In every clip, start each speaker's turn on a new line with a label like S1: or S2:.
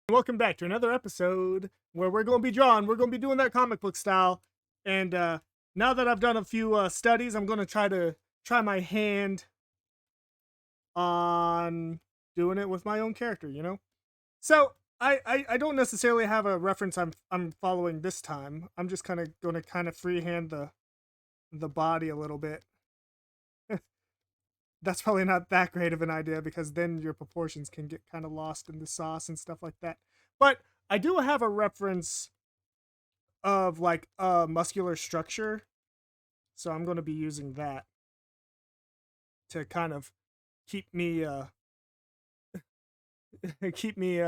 S1: Welcome back to another episode where we're going to be drawing. We're going to be doing that comic book style. And now that I've done a few studies, I'm going to try my hand on doing it with my own character. So I don't necessarily have a reference I'm following this time. I'm just going to freehand the body a little bit. That's probably not that great of an idea because then your proportions can get kind of lost in the sauce and stuff like that. But I do have a reference of like a muscular structure, so I'm going to be using that to kind of keep me keep me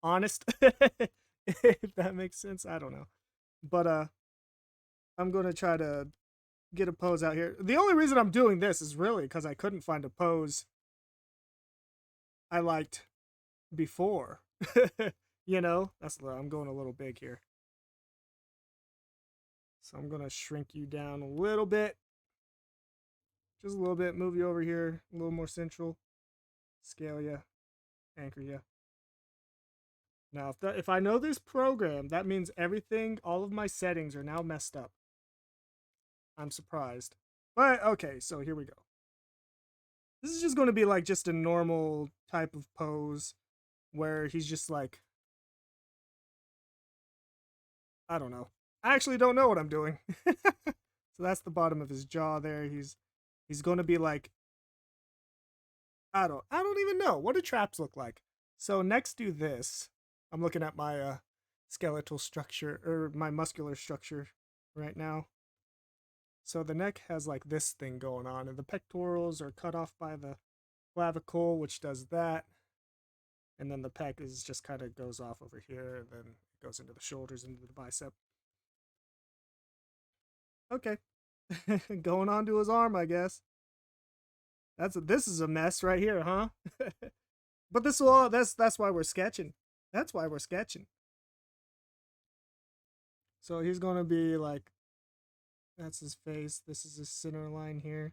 S1: honest. If that makes sense, I don't know. But I'm going to try to get a pose out here. The only reason I'm doing this is really cuz I couldn't find a pose I liked before. I'm going a little big here. So I'm going to shrink you down a little bit. Just a little bit. Move you over here a little more central. Scale you. Anchor you. Now, if I know this program, that means everything, all of my settings are now messed up. I'm surprised. But, okay, so here we go. This is just going to be like just a normal type of pose where he's just like, I don't know. I actually don't know what I'm doing. So that's the bottom of his jaw there. He's going to be like, I don't even know. What do traps look like? So next to this, I'm looking at my skeletal structure or my muscular structure right now. So the neck has like this thing going on, and the pectorals are cut off by the clavicle, which does that. And then the pec is just kind of goes off over here, and then it goes into the shoulders, into the bicep. Okay. Going on to his arm, I guess. This is a mess right here, huh? But that's why we're sketching. That's why we're sketching. So he's gonna be like, that's his face. This is his center line here.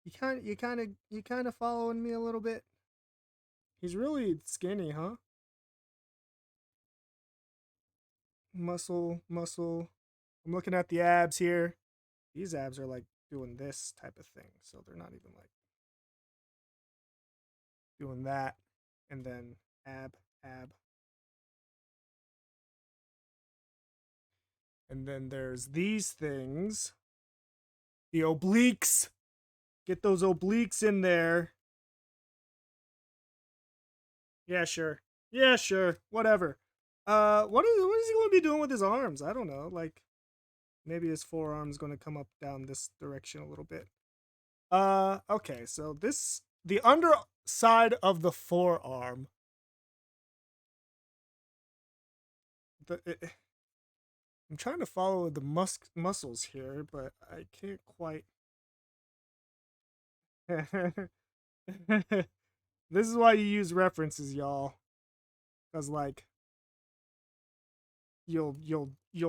S1: You kind of following me a little bit. He's really skinny, huh? Muscle. I'm looking at the abs here. These abs are like doing this type of thing, so they're not even like doing that. And then ab. And then there's these things. The obliques. Get those obliques in there. Yeah, sure. Yeah, sure. Whatever. What is he going to be doing with his arms? I don't know. Like maybe his forearm's going to come up down this direction a little bit. Okay. So the underside of the forearm. I'm trying to follow the muscles here, but I can't quite. This is why you use references, y'all. Cause like you'll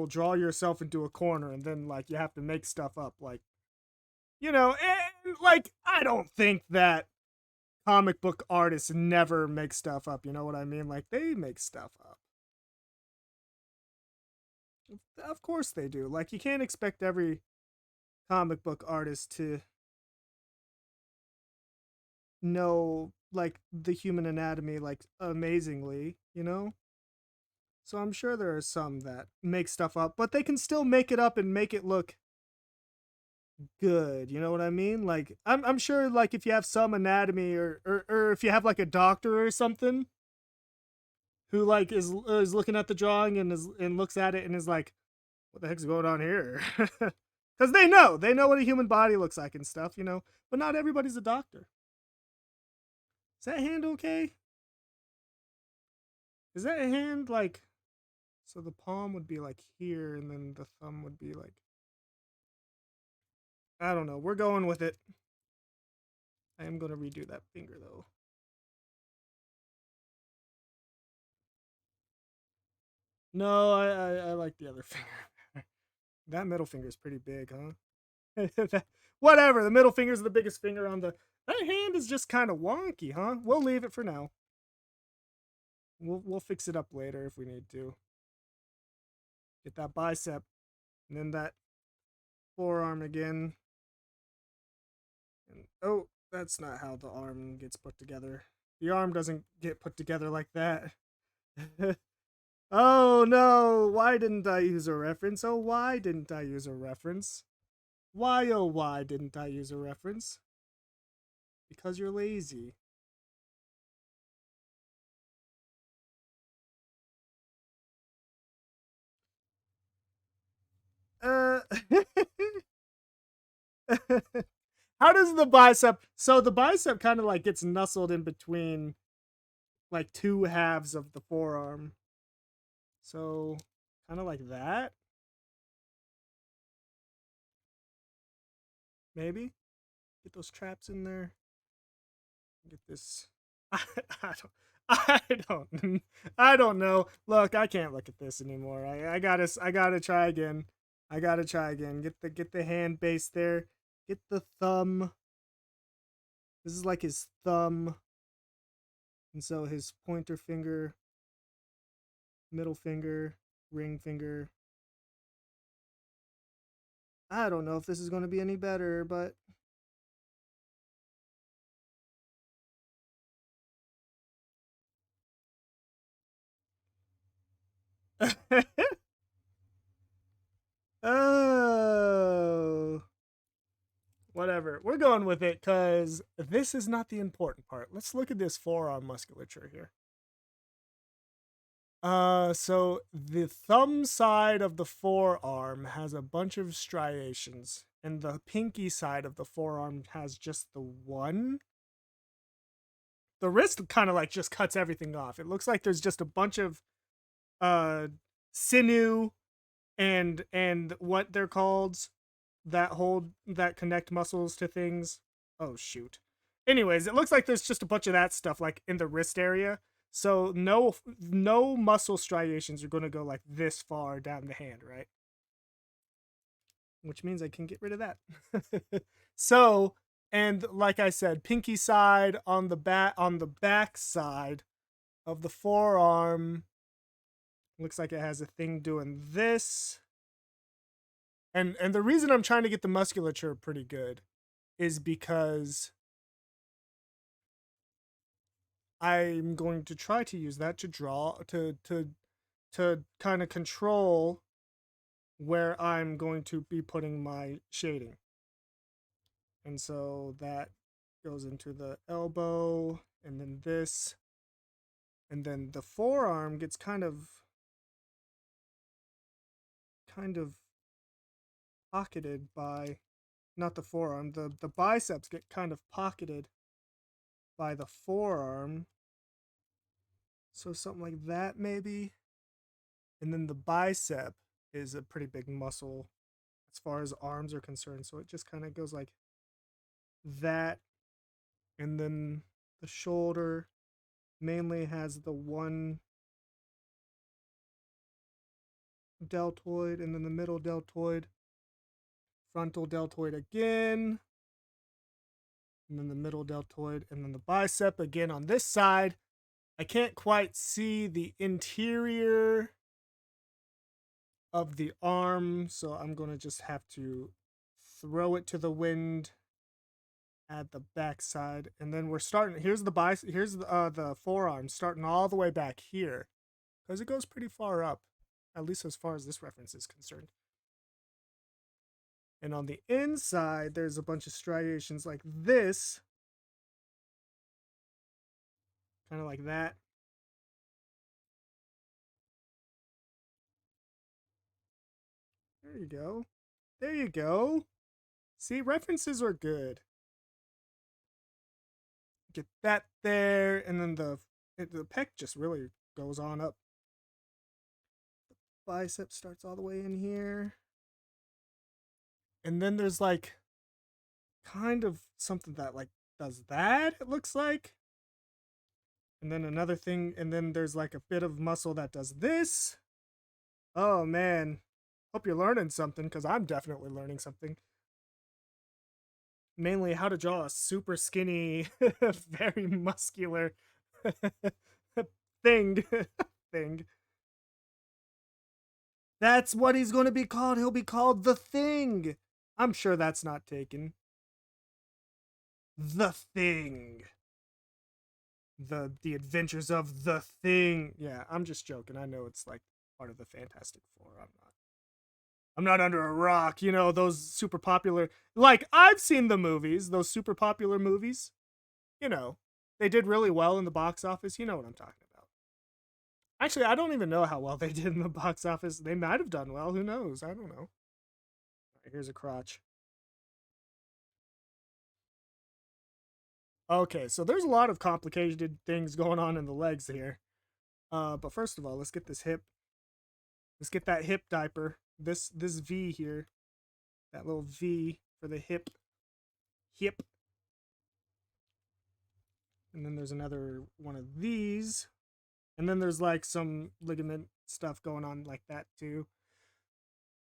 S1: draw yourself into a corner and then like you have to make stuff up like and like I don't think that comic book artists never make stuff up, you know what I mean? Like they make stuff up. Of course they do. Like you can't expect every comic book artist to know like the human anatomy like amazingly, you know? So I'm sure there are some that make stuff up, but they can still make it up and make it look good. You know what I mean? Like I'm sure like if you have some anatomy or if you have like a doctor or something who like is looking at the drawing and looks at it and is like, what the heck's going on here? Because they know what a human body looks like and stuff, you know. But not everybody's a doctor. Is that hand okay? Is that hand like? So the palm would be like here, and then the thumb would be like. I don't know. We're going with it. I am gonna redo that finger though. No, I like the other finger. That middle finger is pretty big, huh? Whatever. The middle finger's the biggest finger on the. That hand is just kind of wonky, huh? We'll leave it for now. We'll fix it up later if we need to. Get that bicep, and then that forearm again. And oh, that's not how the arm gets put together. The arm doesn't get put together like that. Oh no, why didn't I use a reference? Oh, why didn't I use a reference? Why, oh, why didn't I use a reference? Because you're lazy. Uh, how does the bicep? So the bicep kind of like gets nestled in between like two halves of the forearm. So kind of like that. Maybe get those traps in there. Get this. I don't. I don't. I don't know. Look, I can't look at this anymore. I gotta. I gotta try again. I gotta try again. Get the hand base there. Get the thumb. This is like his thumb, and so his pointer finger, middle finger, ring finger. I don't know if this is going to be any better, but oh, whatever. We're going with it because this is not the important part. Let's look at this forearm musculature here. So the thumb side of the forearm has a bunch of striations, and the pinky side of the forearm has just the one. The wrist kind of like just cuts everything off. It looks like there's just a bunch of uh sinew and what they're called that hold that connect muscles to things. Oh shoot. Anyways, it looks like there's just a bunch of that stuff like in the wrist area. So no muscle striations are going to go like this far down the hand, right? Which means I can get rid of that. So, and like I said, pinky side on the back side of the forearm looks like it has a thing doing this. And the reason I'm trying to get the musculature pretty good is because I'm going to try to use that to draw to kind of control where I'm going to be putting my shading. And so that goes into the elbow and then this, and then the forearm gets kind of pocketed by, not the forearm, the biceps get kind of pocketed by the forearm. So something like that maybe. And then the bicep is a pretty big muscle as far as arms are concerned. So it just kind of goes like that. And then the shoulder mainly has the one deltoid, and then the middle deltoid, frontal deltoid again, and then the middle deltoid, and then the bicep again on this side. I can't quite see the interior of the arm, so I'm going to just have to throw it to the wind at the back side. And then we're starting, here's the forearm starting all the way back here because it goes pretty far up, at least as far as this reference is concerned. And on the inside, there's a bunch of striations like this, kind of like that. There you go. There you go. See, references are good. Get that there, and then the pec just really goes on up. The bicep starts all the way in here. And then there's like kind of something that like does that, it looks like. And then another thing, and then there's like a bit of muscle that does this. Oh man. Hope you're learning something, because I'm definitely learning something. mainly how to draw a super skinny, very muscular thing. Thing. That's what he's going to be called. He'll be called the Thing. I'm sure that's not taken. The Thing. The Adventures of the Thing. Yeah, I'm just joking. I know it's like part of the Fantastic Four. I'm not under a rock. You know, those super popular, like I've seen the movies, those super popular movies. You know, they did really well in the box office. You know what I'm talking about. Actually, I don't even know how well they did in the box office. They might have done well. Who knows? I don't know. Right, here's a crotch. Okay, so there's a lot of complicated things going on in the legs here. But first of all, let's get this hip. Let's get that hip diaper. This V here, that little V for the hip. Hip. And then there's another one of these. And then there's like some ligament stuff going on like that too.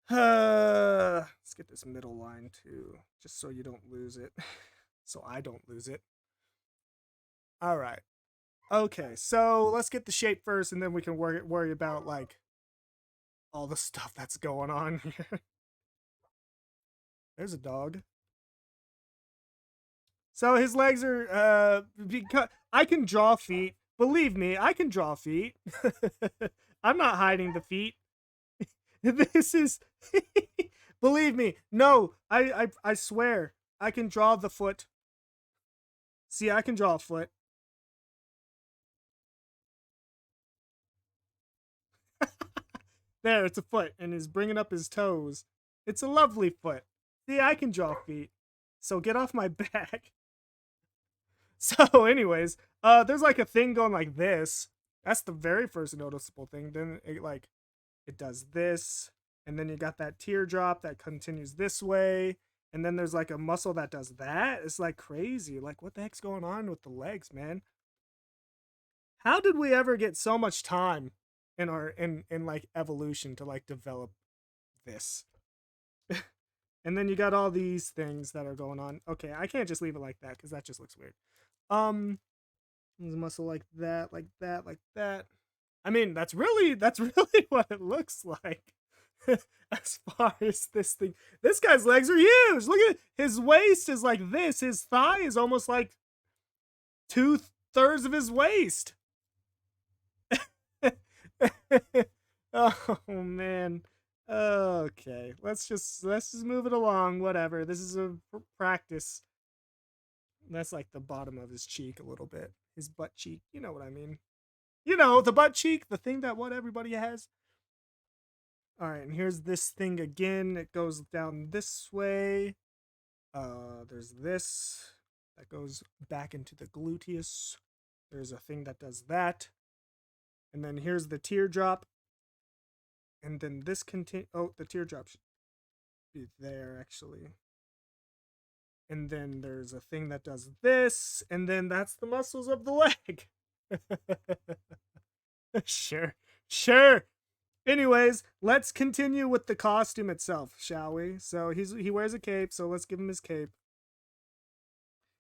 S1: Let's get this middle line too, just so you don't lose it. So I don't lose it. All right. Okay, so let's get the shape first, and then we can worry about like all the stuff that's going on here. There's a dog. So his legs are because I can draw feet. Believe me, I can draw feet. I'm not hiding the feet. This is believe me. No, I swear. I can draw the foot. See, I can draw a foot. There, it's a foot, and he's bringing up his toes. It's a lovely foot. See, I can draw feet. So get off my back. So, anyways, there's like a thing going like this. That's the very first noticeable thing. Then it does this, and then you got that teardrop that continues this way, and then there's like a muscle that does that. It's like crazy. Like, what the heck's going on with the legs, man? How did we ever get so much time in our in like evolution to like develop this? And then you got all these things that are going on. Okay, I can't just leave it like that because that just looks weird. Um, there's a muscle like that, like that, like that. I mean, that's really what it looks like. As far as this thing, this guy's legs are huge. Look at it. His waist is like this. His thigh is almost like 2/3 of his waist. Oh man. Okay, let's just move it along. Whatever. This is a practice. That's like the bottom of his cheek a little bit. His butt cheek. You know what I mean. You know, the butt cheek, the thing that what everybody has. All right, and here's this thing again. It goes down this way. There's this that goes back into the gluteus. There's a thing that does that. And then here's the teardrop. And then this the teardrop should be there actually. And then there's a thing that does this, and then that's the muscles of the leg. Sure. Sure. Anyways, let's continue with the costume itself, shall we? So he wears a cape, so let's give him his cape.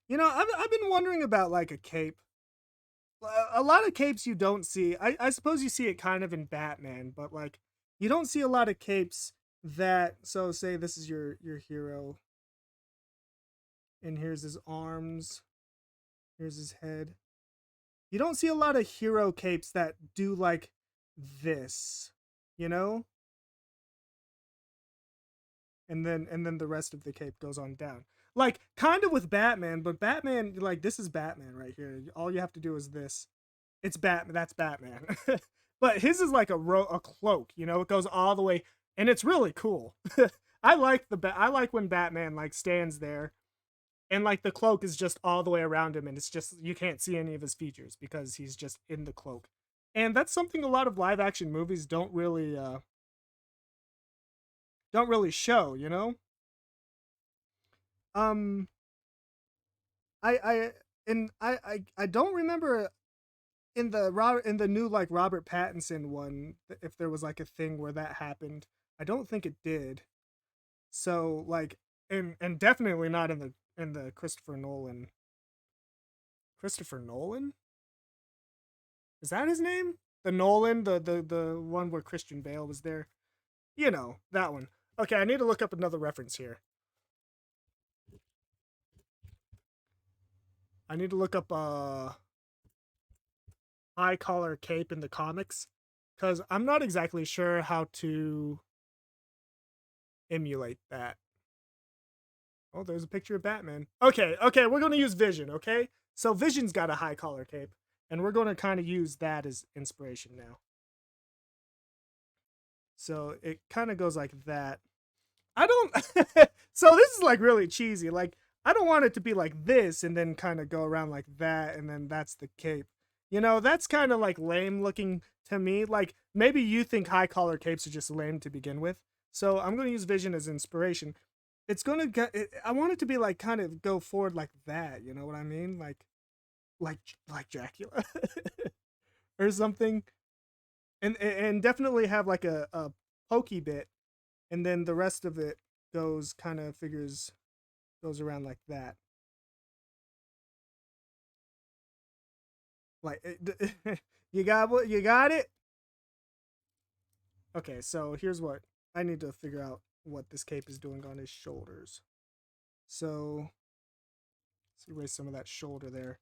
S1: You know, I've been wondering about like a cape. A lot of capes you don't see. I suppose you see it kind of in Batman, but like you don't see a lot of capes that, so say this is your hero, and here's his arms, here's his head. You don't see a lot of hero capes that do like this, you know? And then the rest of the cape goes on down. Like kind of with Batman, but Batman, like this is Batman right here. All you have to do is this. It's Batman. That's Batman. But his is like a cloak, you know? It goes all the way, and it's really cool. I like when Batman like stands there, and like the cloak is just all the way around him, and it's just you can't see any of his features because he's just in the cloak. And that's something a lot of live action movies don't really show, you know? Um I and I don't remember in the new like Robert Pattinson one if there was like a thing where that happened. I don't think it did. So like and definitely not and the Christopher Nolan. Christopher Nolan? Is that his name? The Nolan, the one where Christian Bale was there. You know, that one. Okay, I need to look up another reference here. I need to look up high collar cape in the comics because I'm not exactly sure how to emulate that. Oh, there's a picture of Batman. Okay, we're going to use Vision, okay? So Vision's got a high collar cape, and we're going to kind of use that as inspiration now. So it kind of goes like that. I don't. So this is like really cheesy. Like, I don't want it to be like this and then kind of go around like that, and then that's the cape. You know, that's kind of like lame looking to me. Like, maybe you think high collar capes are just lame to begin with. So I'm going to use Vision as inspiration. It's going to get. I want it to be like kind of go forward like that. You know what I mean? Like Dracula or something. And definitely have like a pokey bit, and then the rest of it goes kind of goes around like that. Like you got it. Okay, so here's what I need to figure out what this cape is doing on his shoulders. So let's erase some of that shoulder there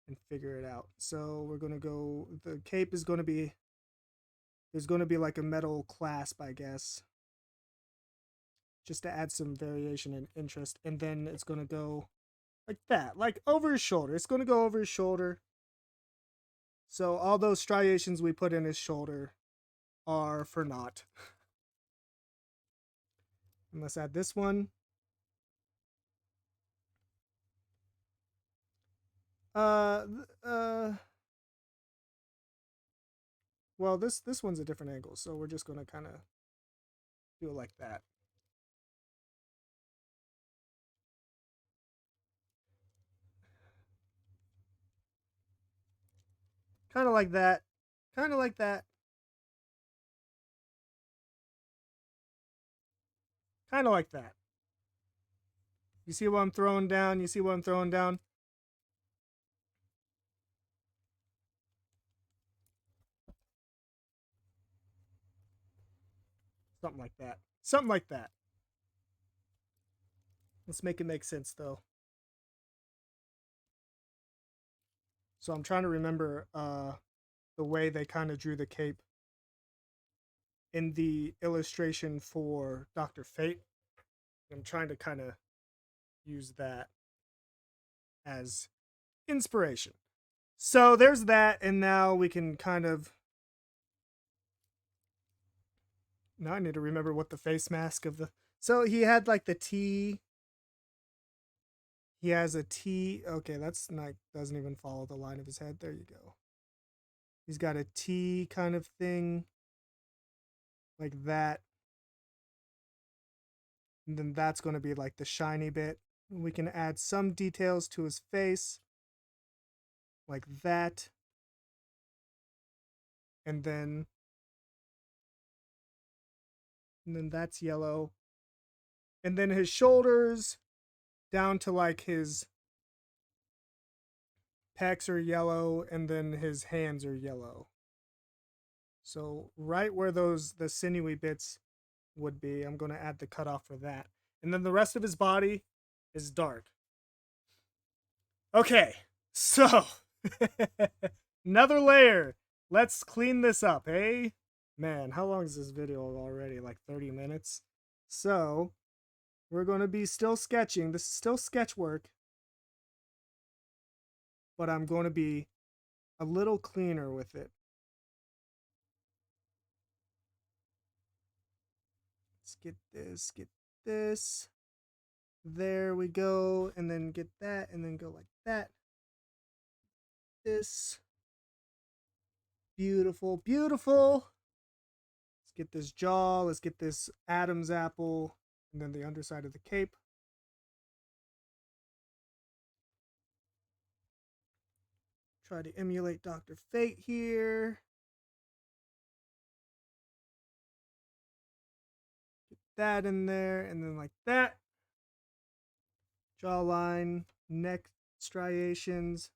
S1: and figure it out. So we're gonna go. The cape is gonna be there's gonna be like a metal clasp, I guess, just to add some variation and interest, and then it's gonna go like that, like over his shoulder. It's gonna go over his shoulder. So all those striations we put in his shoulder are for naught. And let's add this one. Uh, uh. Well, this one's a different angle, so we're just gonna kind of do it like that. Kind of like that. Kind of like that. Kind of like that. You see what I'm throwing down? You see what I'm throwing down? Something like that. Something like that. Let's make it make sense though. So I'm trying to remember the way they kind of drew the cape in the illustration for Dr. Fate. I'm trying to kind of use that as inspiration. So there's that, and now we can kind of. Now I need to remember what the face mask of the. So he had like the T. He has a T. Okay, that's not. Doesn't even follow the line of his head. There you go. He's got a T kind of thing. Like that. And then that's going to be like the shiny bit. We can add some details to his face. Like that. And then. And then that's yellow. And then his shoulders down to like his pecs are yellow, and then his hands are yellow. So right where the sinewy bits would be, I'm going to add the cutoff for that. And then the rest of his body is dark. Okay, so another layer. Let's clean this up, hey? Man, how long is this video already? Like 30 minutes? So we're going to be still sketching. This is still sketch work, but I'm going to be a little cleaner with it. Let's get this. There we go. And then get that, and then go like that. This. Beautiful, beautiful. Let's get this jaw. Let's get this Adam's apple. And then the underside of the cape. Try to emulate Dr. Fate here. Get that in there, and then like that. jawline, neck striations,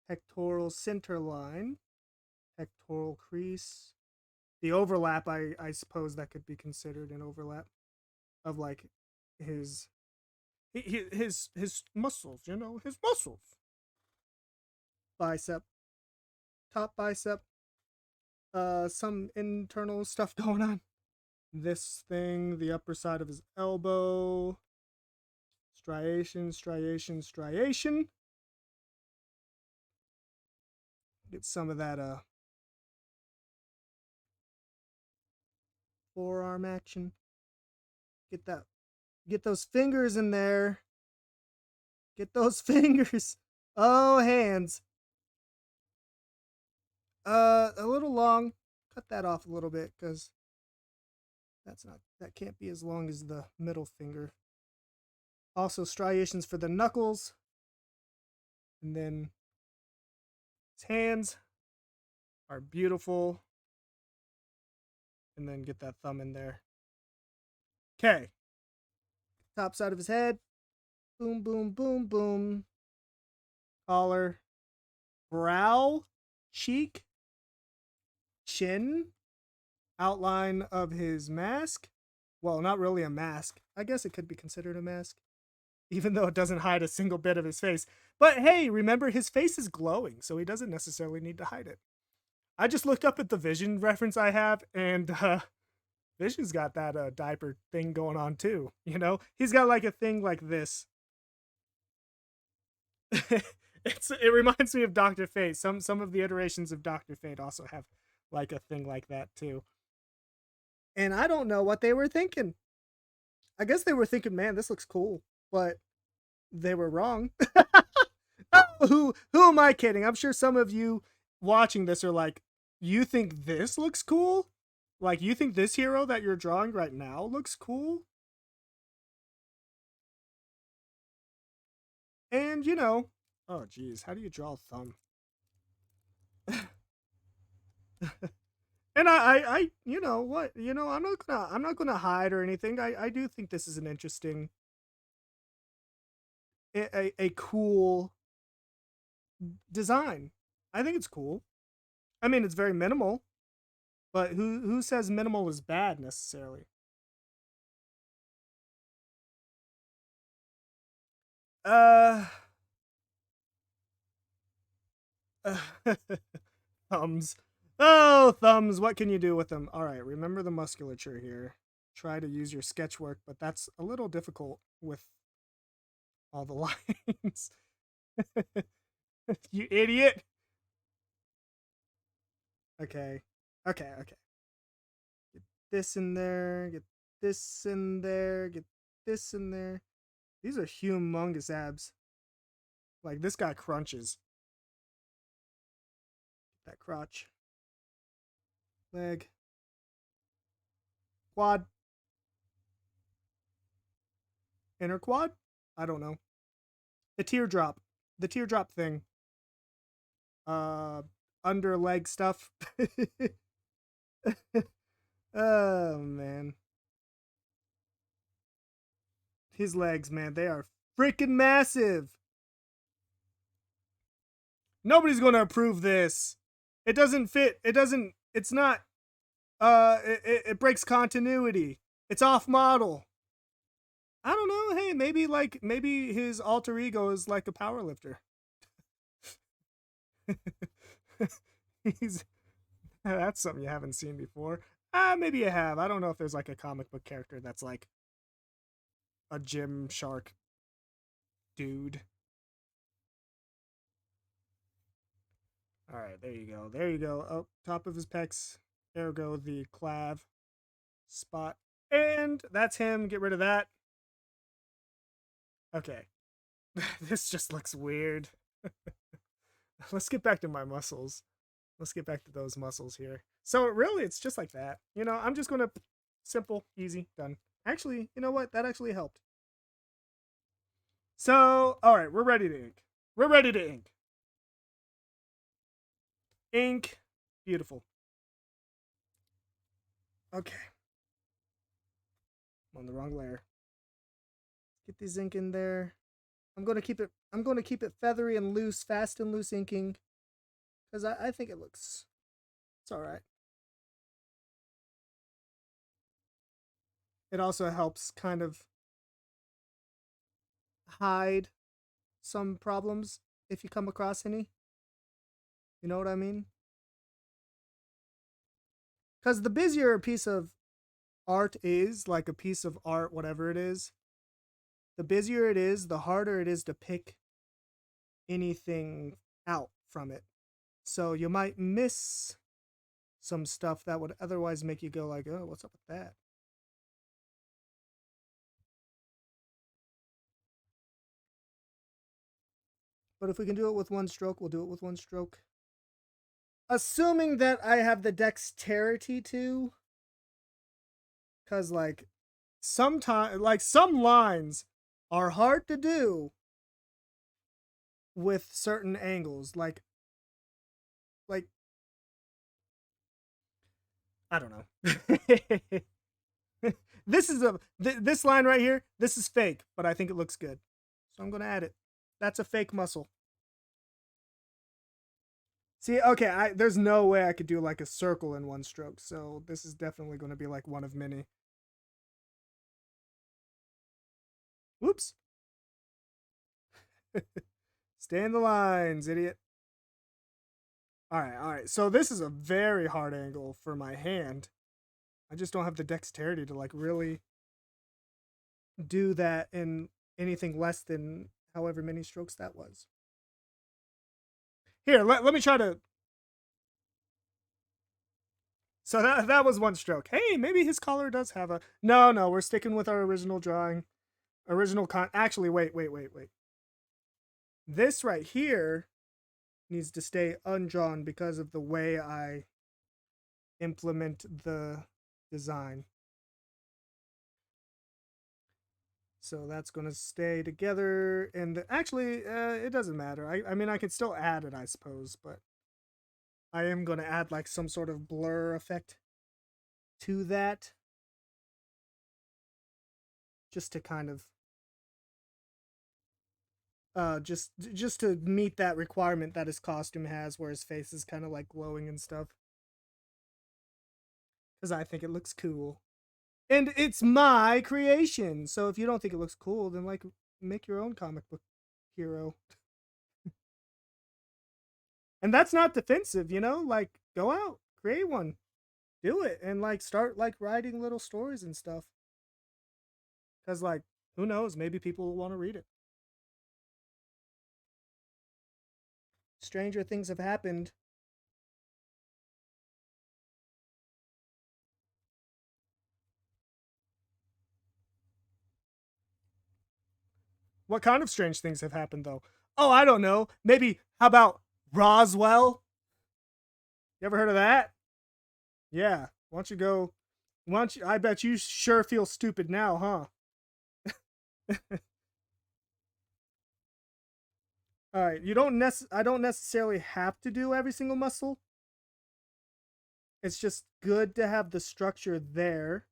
S1: pectoral center line, pectoral crease. The overlap, I suppose that could be considered an overlap of like his his muscles, you know, his muscles. Bicep, top bicep, some internal stuff going on. This thing, the upper side of his elbow, striation, striation, striation. Get some of that forearm action. Get those fingers in there. Get those fingers. Oh, hands. A little long. Cut that off a little bit because that can't be as long as the middle finger. Also striations for the knuckles. And then his hands are beautiful. And then get that thumb in there. Okay. Top side of his head. Boom, boom, boom, boom. Collar. Brow. Cheek. Chin. Outline of his mask. Well, not really a mask. I guess it could be considered a mask, even though it doesn't hide a single bit of his face. But hey, remember, his face is glowing, so he doesn't necessarily need to hide it. I just looked up at the Vision reference I have, and Vision's got that diaper thing going on too. You know, he's got like a thing like this. It reminds me of Dr. Fate. Some of the iterations of Dr. Fate also have like a thing like that too. And I don't know what they were thinking. I guess they were thinking, man, this looks cool, but they were wrong. Who am I kidding? I'm sure some of you watching this are like, you think this looks cool? Like, you think this hero that you're drawing right now looks cool? And you know, oh geez, how do you draw a thumb? And I, you know what, you know, I'm not gonna hide or anything. I do think this is an interesting, a cool design. I think it's cool. I mean, it's very minimal, but who says minimal is bad necessarily? Uh, thumbs. Oh, thumbs. What can you do with them? All right, remember the musculature here. Try to use your sketch work, but that's a little difficult with all the lines. You idiot. Okay. Okay, okay. Get this in there, get this in there, get this in there. These are humongous abs. Like, this guy crunches. That crotch. Leg. Quad. Inner quad? I don't know. The teardrop. The teardrop thing. Uh, Under leg stuff. Oh, man. His legs, man, they are freaking massive. Nobody's going to approve this. It doesn't fit. It's not, it breaks continuity. It's off model. I don't know. Hey, maybe his alter ego is like a power lifter. He's That's something you haven't seen before. Maybe you have. I don't know if there's like a comic book character that's like a gym shark dude. All right, there you go. There you go. Oh, top of his pecs. Ergo the clav spot. And that's him. Get rid of that. Okay. This just looks weird. Let's get back to my muscles. Let's get back to those muscles here. So really, it's just like that. You know, I'm just going to simple, easy, done. Actually, you know what? That actually helped. So, all right, we're ready to ink. We're ready to ink. Ink. Beautiful. Okay. I'm on the wrong layer. Get this ink in there. I'm going to keep it feathery and loose, fast and loose inking, because I think it's all right. It also helps kind of hide some problems if you come across any. You know what I mean? Because the busier a piece of art is, like a piece of art, whatever it is, the busier it is, the harder it is to pick anything out from it. So you might miss some stuff that would otherwise make you go like, oh, what's up with that? But if we can do it with one stroke, we'll do it with one stroke. Assuming that I have the dexterity to, because like sometimes, like some lines are hard to do with certain angles. Like I don't know. This is this line right here. This is fake, but I think it looks good, so I'm gonna add it. That's a fake muscle. See, okay, there's no way I could do like a circle in one stroke, so this is definitely going to be like one of many. Whoops. Stay in the lines, idiot. All right. So this is a very hard angle for my hand. I just don't have the dexterity to like really do that in anything less than however many strokes that was. Here, let me try to. So that was one stroke. Hey, maybe his collar does have a. No, we're sticking with our original drawing. Actually, wait. This right here needs to stay undrawn because of the way I implement the design. So that's going to stay together. And actually, it doesn't matter. I mean, I can still add it, I suppose, but I am going to add like some sort of blur effect to that. Just to kind of just to meet that requirement that his costume has, where his face is kind of like glowing and stuff, because I think it looks cool and it's my creation. So if you don't think it looks cool, then like make your own comic book hero. And that's not defensive, you know, like go out, create one, do it, and like start like writing little stories and stuff, because like who knows, maybe people will want to read it. Stranger things have happened. What kind of strange things have happened though? Oh, I don't know. Maybe how about Roswell? You ever heard of that? Yeah. Why don't you go? Why don't you? I bet you sure feel stupid now, huh? All right. You don't I don't necessarily have to do every single muscle. It's just good to have the structure there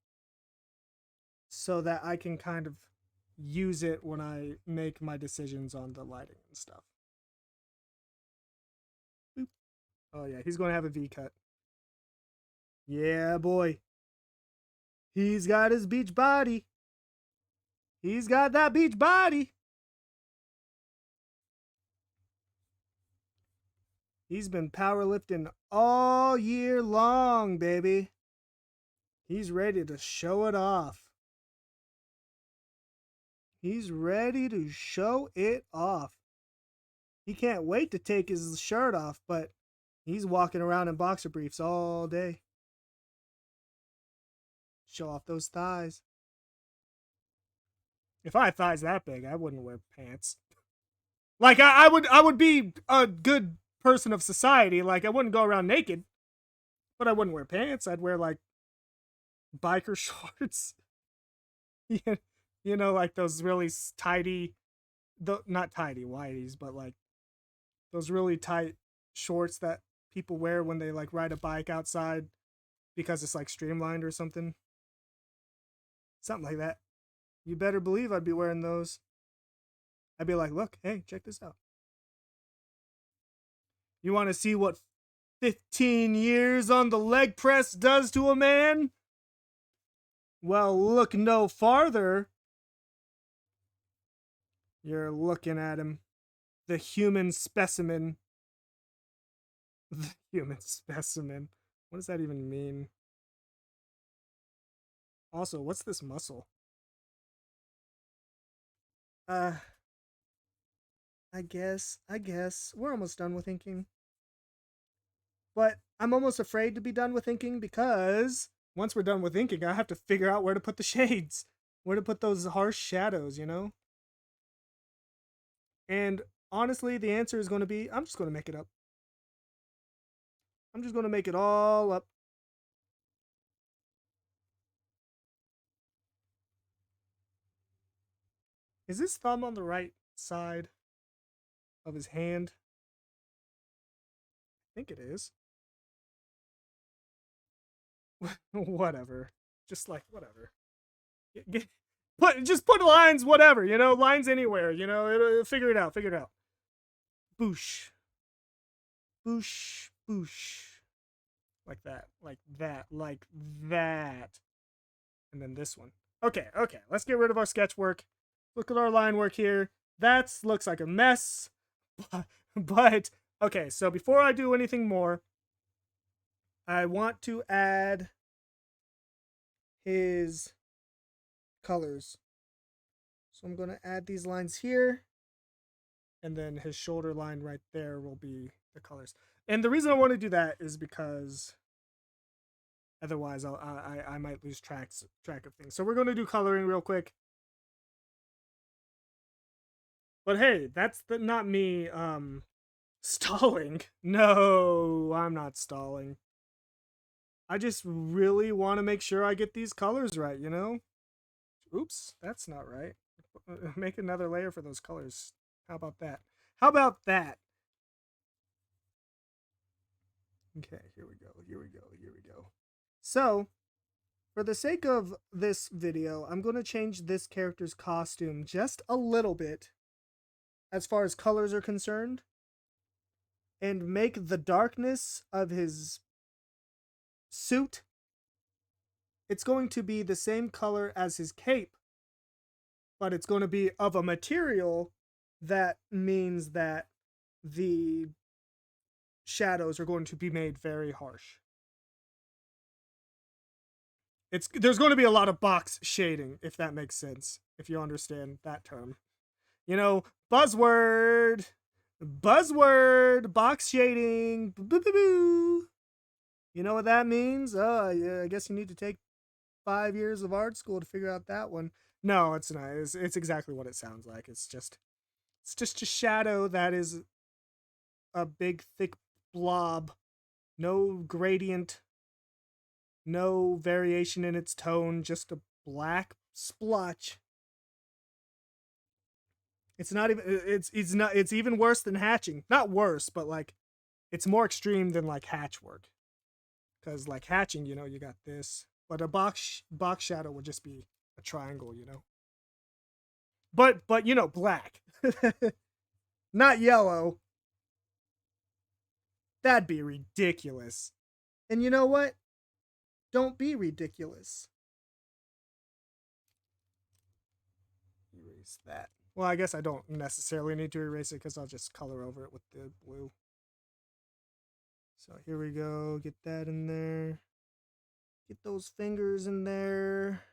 S1: so that I can kind of use it when I make my decisions on the lighting and stuff. Boop. Oh yeah, he's going to have a V cut. Yeah, boy. He's got his beach body. He's got that beach body. He's been powerlifting all year long, baby. He's ready to show it off. He's ready to show it off. He can't wait to take his shirt off, but he's walking around in boxer briefs all day. Show off those thighs. If I had thighs that big, I wouldn't wear pants. Like I would be a good person of society. Like I wouldn't go around naked, but I wouldn't wear pants. I'd wear like biker shorts. You know, like those really tidy, not tidy whiteys, but like those really tight shorts that people wear when they like ride a bike outside because it's like streamlined or something. Something like that. You better believe I'd be wearing those. I'd be like, look, hey, check this out. You want to see what 15 years on the leg press does to a man? Well, look no farther. You're looking at him. The human specimen. The human specimen. What does that even mean? Also, what's this muscle? I guess. We're almost done with inking. But I'm almost afraid to be done with inking because once we're done with inking, I have to figure out where to put the shades, where to put those harsh shadows, you know? And honestly, the answer is going to be I'm just going to make it up. I'm just going to make it all up. Is his thumb on the right side of his hand? I think it is. Whatever. Just like, whatever. Just put lines, whatever, you know, lines anywhere, you know, it'll figure it out, Boosh. Boosh, boosh. Like that, like that, like that. And then this one. Okay, let's get rid of our sketch work. Look at our line work here. That looks like a mess. But, okay, so before I do anything more, I want to add his colors. So I'm going to add these lines here. And then his shoulder line right there will be the colors. And the reason I want to do that is because otherwise I might lose track of things. So we're going to do coloring real quick. But hey, that's not me stalling. No, I'm not stalling. I just really want to make sure I get these colors right, you know? Oops, that's not right. Make another layer for those colors. How about that? Okay, here we go. So, for the sake of this video, I'm going to change this character's costume just a little bit as far as colors are concerned and make the darkness of his suit, it's going to be the same color as his cape, but it's going to be of a material that means that the shadows are going to be made very harsh. There's going to be a lot of box shading, if that makes sense, if you understand that term. You know, buzzword, box shading. Boo. You know what that means? Oh, yeah, I guess you need to take 5 years of art school to figure out that one. No, it's not. It's exactly what it sounds like. It's just a shadow that is a big thick blob. No gradient, no variation in its tone, just a black splotch. It's not even it's even worse than hatching. Not worse, but like it's more extreme than like hatch work. Cuz like hatching, you know, you got this, but a box shadow would just be a triangle, you know. But you know, black. Not yellow. That'd be ridiculous. And you know what? Don't be ridiculous. Erase that. Well, I guess I don't necessarily need to erase it because I'll just color over it with the blue. So here we go. Get that in there. Get those fingers in there.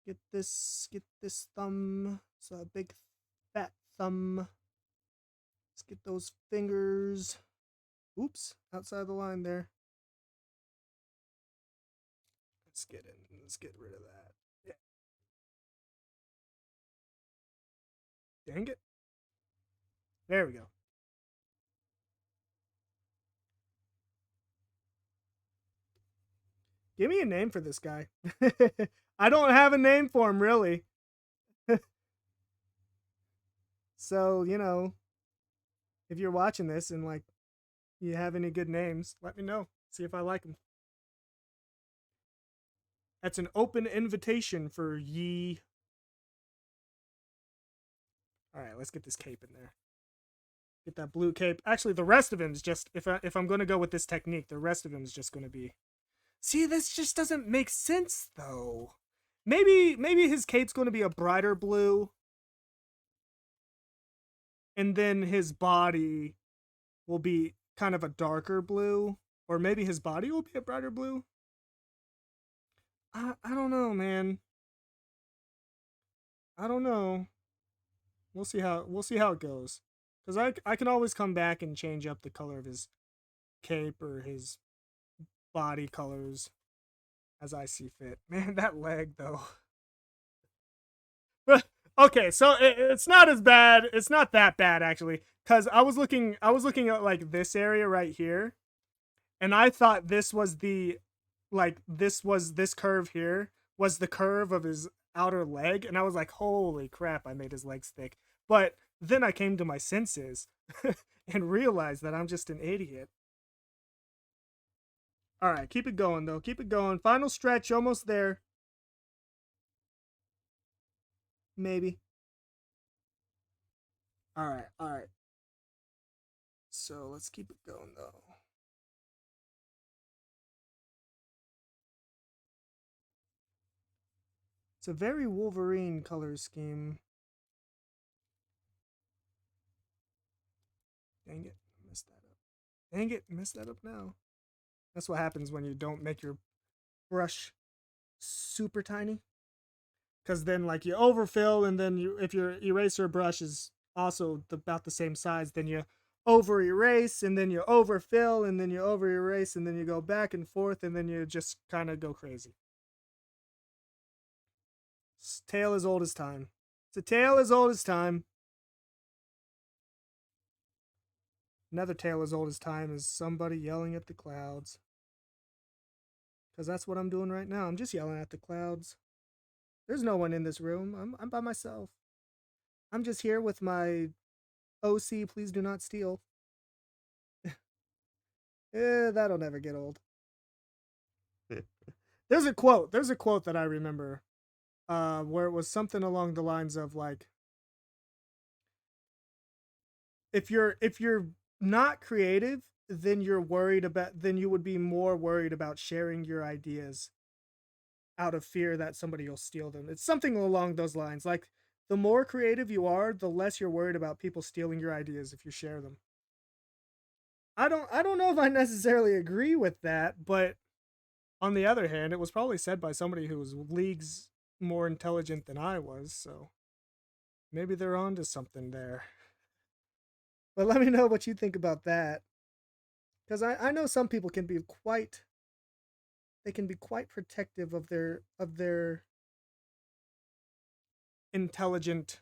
S1: Get this thumb. It's a big fat thumb. Let's get those fingers. Oops, outside the line there. Let's get rid of that. Yeah. Dang it. There we go. Give me a name for this guy. I don't have a name for him, really. So, you know, if you're watching this and like you have any good names, let me know. See if I like them. That's an open invitation for ye. All right, let's get this cape in there. Get that blue cape. Actually, the rest of him is just, if I'm going to go with this technique, the rest of him is just going to be... See, this just doesn't make sense, though. Maybe his cape's going to be a brighter blue. And then his body will be kind of a darker blue. Or maybe his body will be a brighter blue. I don't know, man. I don't know. We'll see how it goes. Because I can always come back and change up the color of his cape or his body colors as I see fit. Man, that leg though. Okay, so it's not as bad. It's not that bad actually, because I was looking at like this area right here, and I thought this was the this curve here was the curve of his outer leg, and I was like, holy crap, I made his legs thick. But then I came to my senses and realized that I'm just an idiot. All right, keep it going though. Keep it going. Final stretch, almost there. Maybe. All right, all right. So let's keep it going though. It's a very Wolverine color scheme. Dang it, messed that up. Dang it, messed that up now. That's what happens when you don't make your brush super tiny. Because then like you overfill, and then if your eraser brush is also about the same size, then you over erase, and then you overfill, and then you over erase, and then you go back and forth, and then you just kind of go crazy. It's a tale as old as time. It's a tale as old as time. Another tale as old as time is somebody yelling at the clouds. Because that's what I'm doing right now. I'm just yelling at the clouds. There's no one in this room. I'm by myself. I'm just here with my OC, please do not steal. That'll never get old. There's a quote that I remember where it was something along the lines of like, if you're not creative, then you would be more worried about sharing your ideas out of fear that somebody will steal them. It's something along those lines. Like, the more creative you are, the less you're worried about people stealing your ideas if you share them. I don't know if I necessarily agree with that, but on the other hand, it was probably said by somebody who was leagues more intelligent than I was, so maybe they're onto something there. But let me know what you think about that. Because I know some people can be quite protective of their intelligent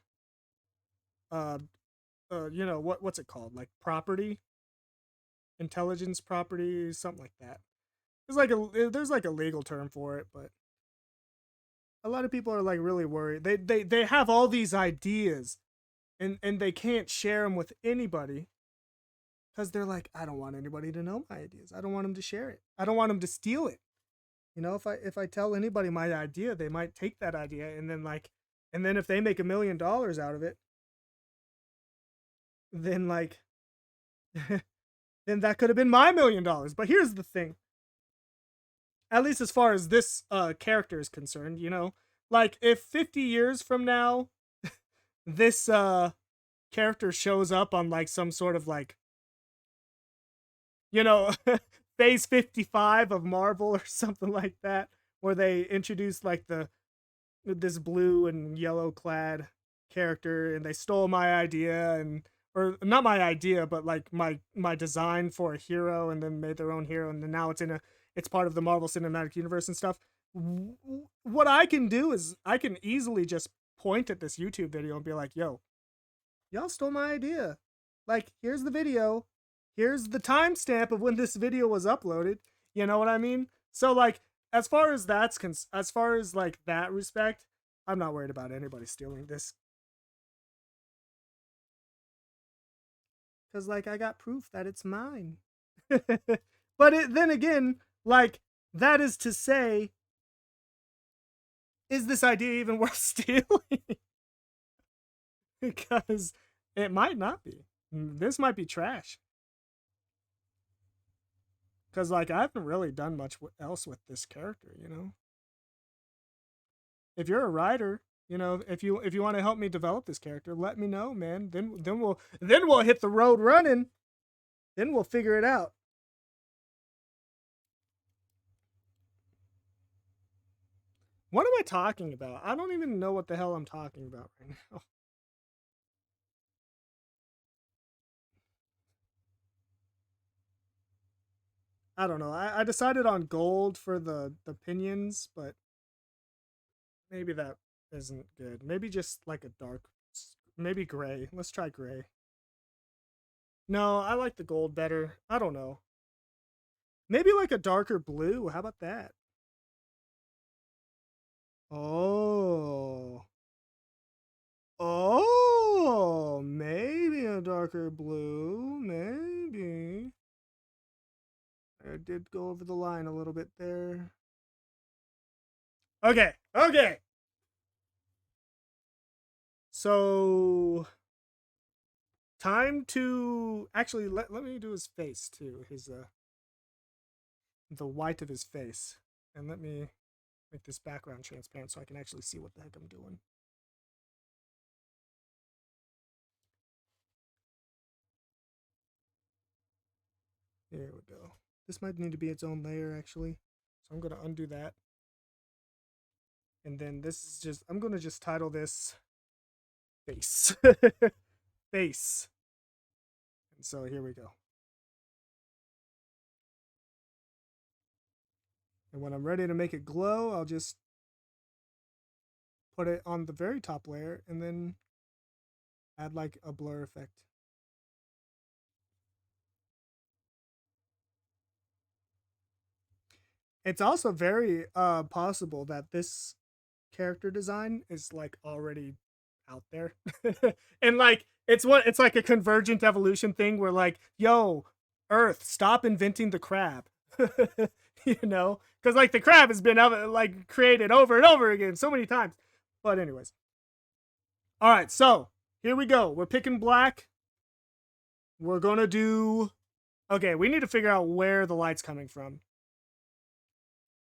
S1: what's it called, like property, intelligence property, something like that. There's like a legal term for it, but a lot of people are like really worried. They have all these ideas, and they can't share them with anybody because they're like, I don't want anybody to know my ideas. I don't want them to share it. I don't want them to steal it. You know, if I tell anybody my idea, they might take that idea, and then if they make $1 million out of it, then like then that could have been my $1 million. But here's the thing. At least as far as this character is concerned, you know, like if 50 years from now this character shows up on like some sort of like, you know, phase 55 of Marvel or something like that, where they introduced like this blue and yellow clad character, and they stole my idea, and or not my idea, but like my design for a hero, and then made their own hero, and then now it's part of the Marvel Cinematic Universe and stuff. What I can do is I can easily just point at this YouTube video and be like, yo, y'all stole my idea. Like, here's the video. Here's the timestamp of when this video was uploaded. You know what I mean? So like, as far as like that respect, I'm not worried about anybody stealing this. Cause like I got proof that it's mine. But then again, like, that is to say, is this idea even worth stealing? because it might not be. This might be trash. Because, like, I haven't really done much else with this character, you know? If you're a writer, you know, if you want to help me develop this character, let me know, man. Then we'll hit the road running. Then we'll figure it out. What am I talking about? I don't even know what the hell I'm talking about right now. I don't know. I decided on gold for the pinions, but maybe that isn't good. Maybe just like a dark, maybe gray. Let's try gray. No, I like the gold better. I don't know. Maybe like a darker blue. How about that? Oh. Oh, maybe a darker blue. Maybe. I did go over the line a little bit there. Okay. Okay. So time to actually let me do his face too. His the white of his face. And let me make this background transparent so I can actually see what the heck I'm doing. There we go. This might need to be its own layer actually. So I'm going to undo that. And then this is just, I'm going to just title this face. Face. And so here we go. And when I'm ready to make it glow, I'll just put it on the very top layer and then add like a blur effect. It's also very possible that this character design is like already out there. And like it's like a convergent evolution thing where like, yo, Earth, stop inventing the crab. You know? Because like the crab has been like created over and over again so many times. But anyways. Alright, so here we go. We're picking black. We're gonna do, okay, we need to figure out where the light's coming from.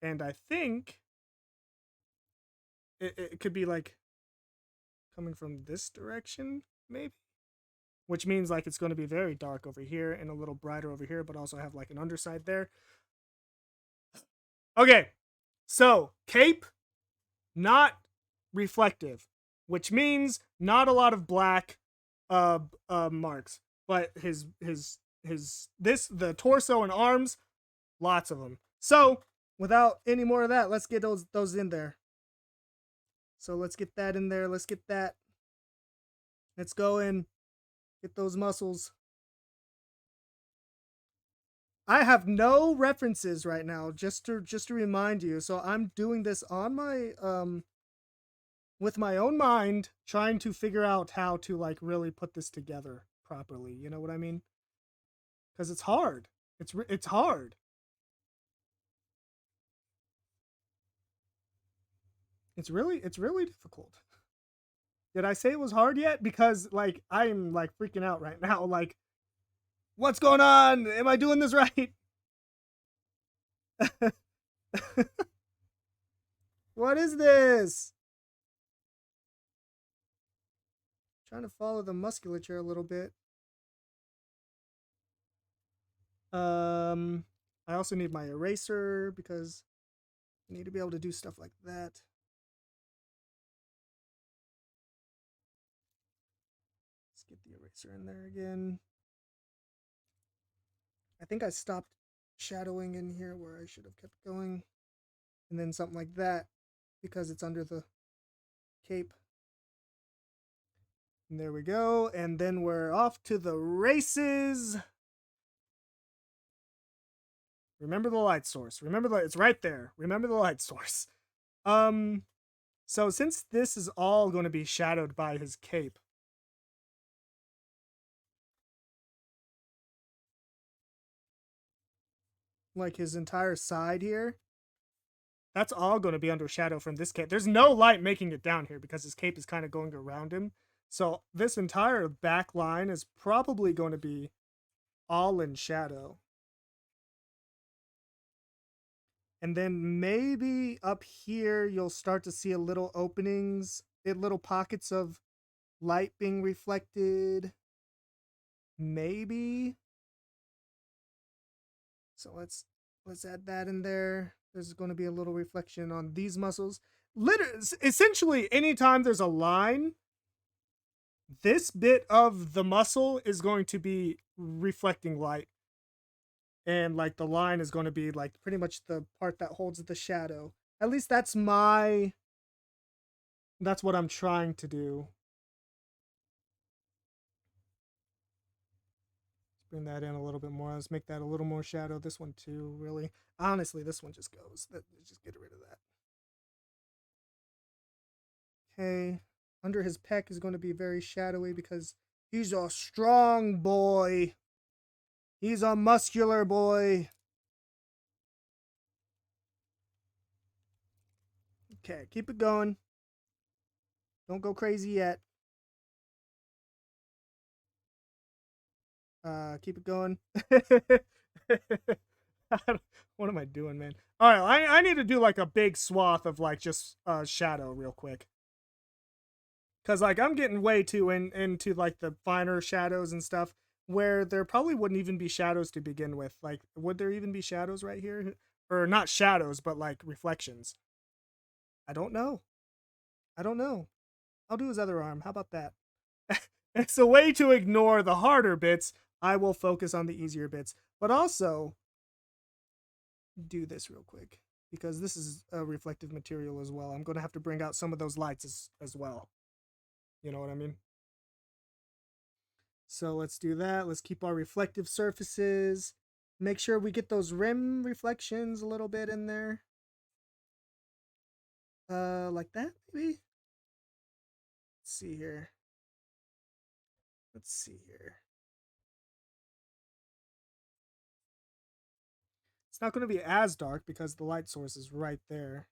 S1: And I think it could be like coming from this direction, maybe? Which means like it's going to be very dark over here and a little brighter over here, but also have like an underside there. Okay, so cape, not reflective, which means not a lot of black marks, but the torso and arms, lots of them. So without any more of that, let's get those in there. So let's get that in there. Let's get that. Let's go in. Get those muscles. I have no references right now, just to remind you. So I'm doing this on my with my own mind, trying to figure out how to like really put this together properly. You know what I mean? Because it's hard. It's hard. It's really difficult. Did I say it was hard yet? Because like I'm like freaking out right now. Like, what's going on? Am I doing this right? What is this? Trying to follow the musculature a little bit. I also need my eraser because I need to be able to do stuff like that. Let's get the eraser in there again. I think I stopped shadowing in here where I should have kept going. And then something like that because it's under the cape. And there we go. And then we're off to the races. Remember the light source. It's right there. Remember the light source. So since this is all going to be shadowed by his cape, like his entire side here, that's all going to be under shadow from this cape. There's no light making it down here because his cape is kind of going around him. So this entire back line is probably going to be all in shadow. And then maybe up here you'll start to see a little openings, little pockets of light being reflected. Maybe. So let's add that in there. There's going to be a little reflection on these muscles. Essentially, anytime there's a line, this bit of the muscle is going to be reflecting light. And like the line is going to be like pretty much the part that holds the shadow. At least that's what I'm trying to do. Let's bring that in a little bit more. Let's make that a little more shadow. This one too, really. Honestly, this one just goes. Just get rid of that. Okay. Under his pec is going to be very shadowy because he's a strong boy. He's a muscular boy. Okay, keep it going. Don't go crazy yet. Keep it going. What am I doing, man? All right, I need to do like a big swath of like just shadow real quick. Cause like I'm getting way too into like the finer shadows and stuff where there probably wouldn't even be shadows to begin with. Like, would there even be shadows right here? Or not shadows, but like reflections. I don't know. I don't know. I'll do his other arm. How about that? It's a way to ignore the harder bits. I will focus on the easier bits. But also do this real quick because this is a reflective material as well. I'm going to have to bring out some of those lights as well. You know what I mean? So let's do that. Let's keep our reflective surfaces. Make sure we get those rim reflections a little bit in there. Like that, maybe? Let's see here. Let's see here. It's not going to be as dark because the light source is right there.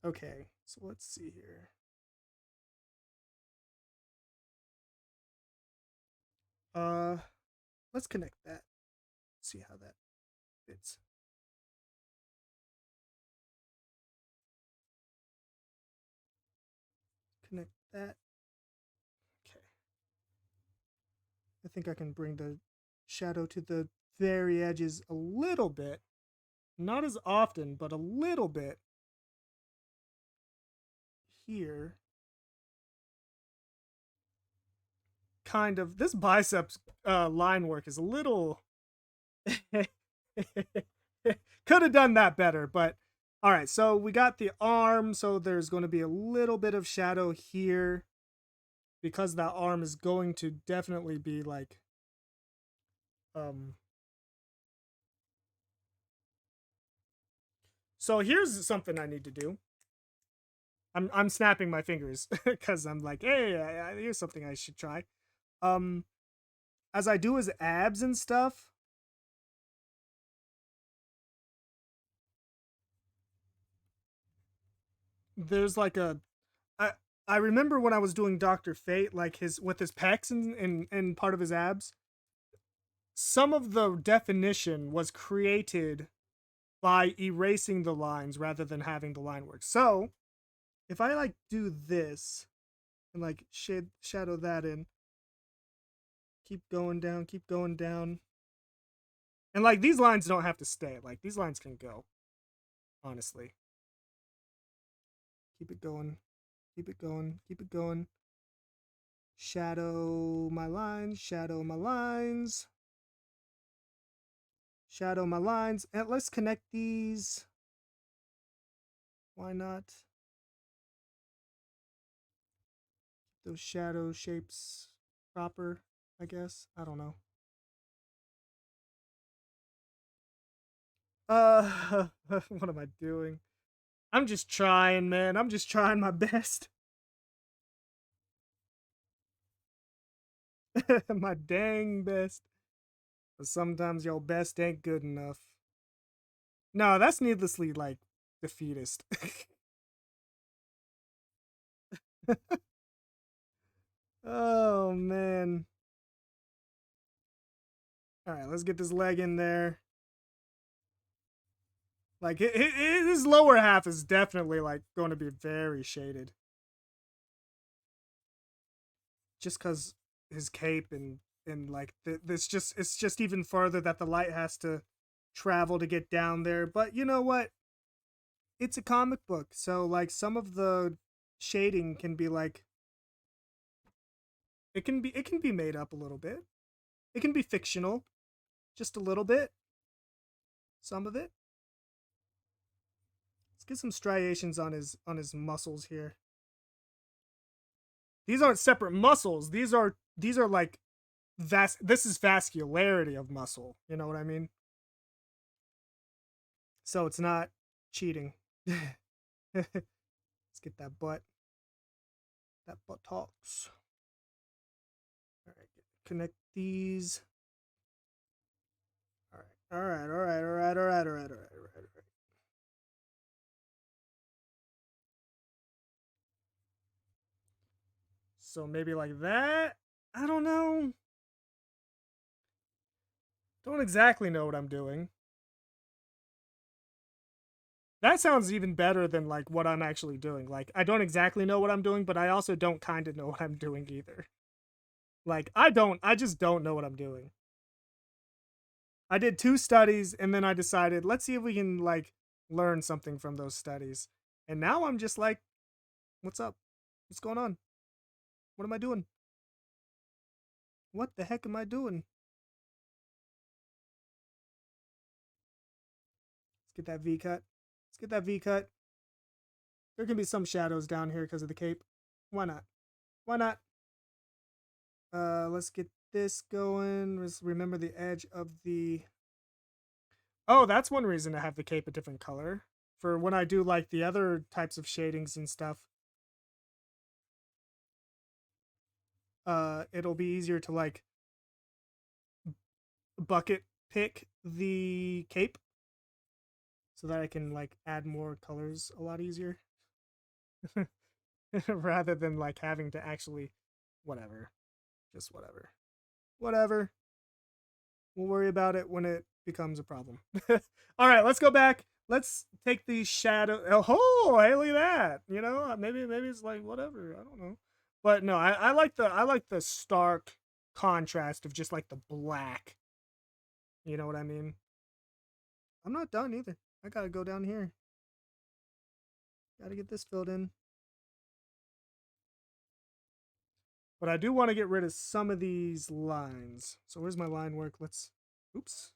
S1: Okay, so let's see here. Uh, let's connect that. See how that fits. Connect that. Okay. I think I can bring the shadow to the very edges a little bit. Not as often, but a little bit here. Kind of. This biceps line work is a little. Could have done that better, but all right. So we got the arm, so there's going to be a little bit of shadow here because that arm is going to definitely be like um so here's something I need to do. I'm snapping my fingers because I'm like, hey, here's something I should try. Um, as I do his abs and stuff, there's like I I remember when I was doing Doctor Fate, like his with his pecs and part of his abs. Some of the definition was created by erasing the lines rather than having the line work. So if I like do this and like shadow that in, keep going down. And like these lines don't have to stay. Like these lines can go. Honestly. Keep it going. Keep it going. Keep it going. Shadow my lines. Shadow my lines. Shadow my lines. And let's connect these. Why not? Those shadow shapes proper, I guess. I don't know. What am I doing? I'm just trying, man. I'm just trying my best. My dang best. But sometimes your best ain't good enough. No, that's needlessly like defeatist. Oh man. All right, let's get this leg in there. Like his lower half is definitely like going to be very shaded, just because his cape and like this just it's just even further that the light has to travel to get down there. But you know what? It's a comic book, so like some of the shading can be like it can be made up a little bit. It can be fictional, just a little bit. Some of it. Let's get some striations on his muscles here. These aren't separate muscles. These are like this is vascularity of muscle. You know what I mean? So it's not cheating. Let's get that butt. That butt talks. All right, connect these. All right, all right, all right, all right, all right, all right, all right, all right, all right. So maybe like that. I don't know. Don't exactly know what I'm doing. That sounds even better than like what I'm actually doing. Like I don't exactly know what I'm doing, but I also don't kind of know what I'm doing either. Like I just don't know what I'm doing. I did 2 studies and then I decided, let's see if we can like learn something from those studies. And now I'm just like, what's up? What's going on? What am I doing? What the heck am I doing? Let's get that V cut. Let's get that V cut. There can be some shadows down here because of the cape. Why not? Why not? Let's get this going. Let's remember the edge of the. Oh, that's one reason to have the cape a different color. For when I do like the other types of shadings and stuff, it'll be easier to like bucket pick the cape so that I can like add more colors a lot easier rather than like having to actually whatever. Just whatever. Whatever. We'll worry about it when it becomes a problem. All right, let's go back. Let's take the shadow. Oh, hey, look at that. You know, maybe it's like whatever. I don't know, but no, I like the stark contrast of just like the black. You know what I mean? I'm not done either. I gotta go down here. Gotta get this filled in. But I do want to get rid of some of these lines. So where's my line work? Let's. Oops.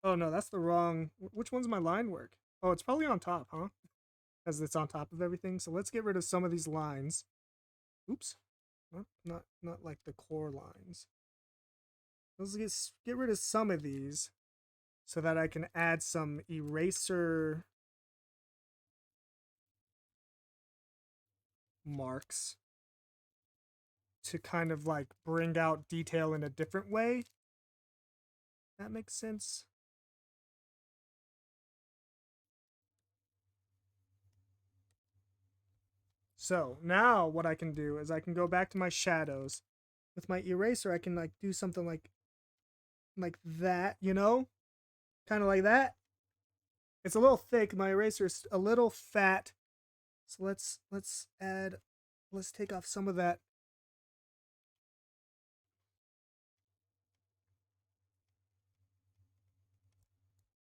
S1: Oh no, that's the wrong. Which one's my line work? Oh, it's probably on top, huh? Because it's on top of everything. So let's get rid of some of these lines. Oops. Not like the core lines. Let's get rid of some of these so that I can add some eraser marks to kind of like bring out detail in a different way. That makes sense. So now what I can do is I can go back to my shadows. With my eraser, I can like do something like that, you know? Kind of like that. It's a little thick. My eraser is a little fat. So let's take off some of that.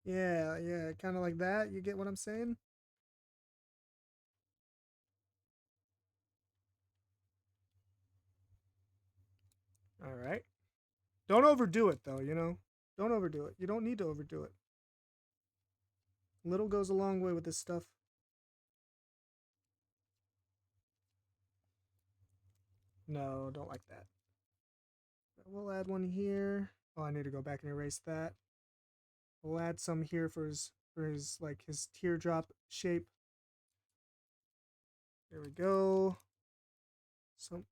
S1: Yeah, yeah, kind of like that. You get what I'm saying? All right. Don't overdo it though, you know? Don't overdo it. You don't need to overdo it. Little goes a long way with this stuff. No, don't like that. We'll add one here. Oh, I need to go back and erase that. We'll add some here for his like his teardrop shape. There we go. Some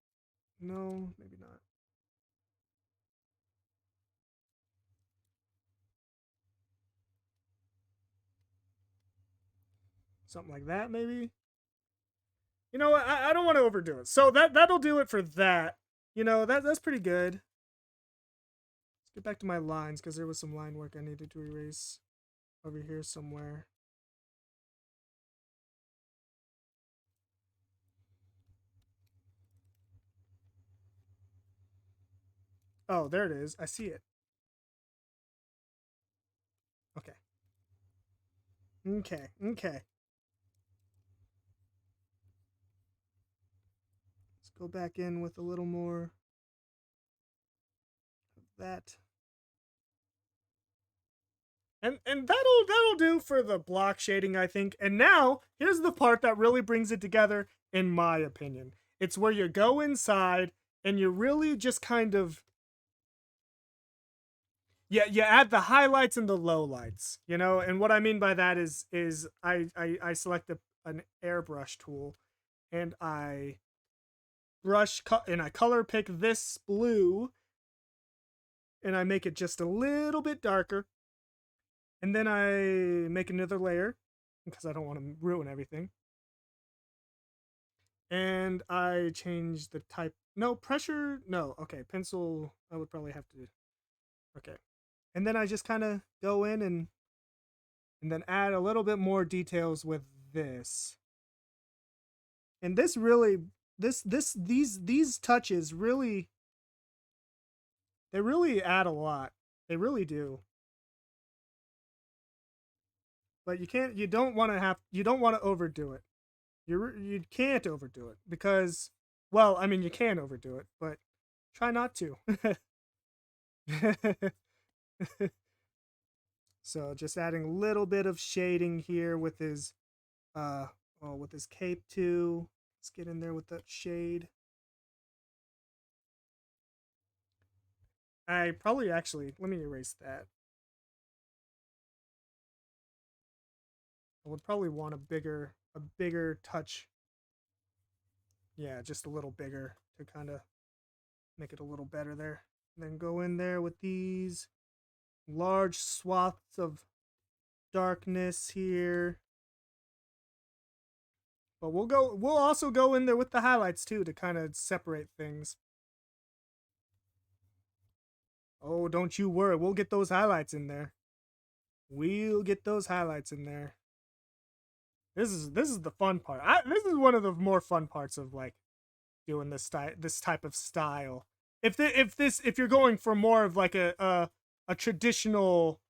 S1: no, maybe not. Something like that, maybe. You know what? I don't want to overdo it. So that'll do it for that. You know, that's pretty good. Let's get back to my lines because there was some line work I needed to erase over here somewhere. Oh, there it is. I see it. Okay. Okay. Okay. Let's go back in with a little more of that. And that'll do for the block shading, I think. And now, here's the part that really brings it together, in my opinion. It's where you go inside and you really just kind of you add the highlights and the lowlights, you know. And what I mean by that is I select an airbrush tool and I and I color pick this blue and I make it just a little bit darker. And then I make another layer because I don't want to ruin everything. And I change the type. No, pressure. No. Okay, pencil. I would probably have to. Okay. And then I just kind of go in and then add a little bit more details with this. And this really these touches really they really add a lot. They really do. But you don't want to overdo it. You can't overdo it because, well, I mean, you can overdo it, but try not to. So just adding a little bit of shading here with his with his cape too. Let's get in there with that shade. I probably actually let me erase that. I would probably want a bigger touch. Yeah, just a little bigger to kind of make it a little better there. And then go in there with these large swaths of darkness here. But we'll also go in there with the highlights too to kind of separate things. Oh, don't you worry. We'll get those highlights in there. We'll get those highlights in there. This is the fun part. This is one of the more fun parts of like doing this type of style. If you're going for more of like a traditional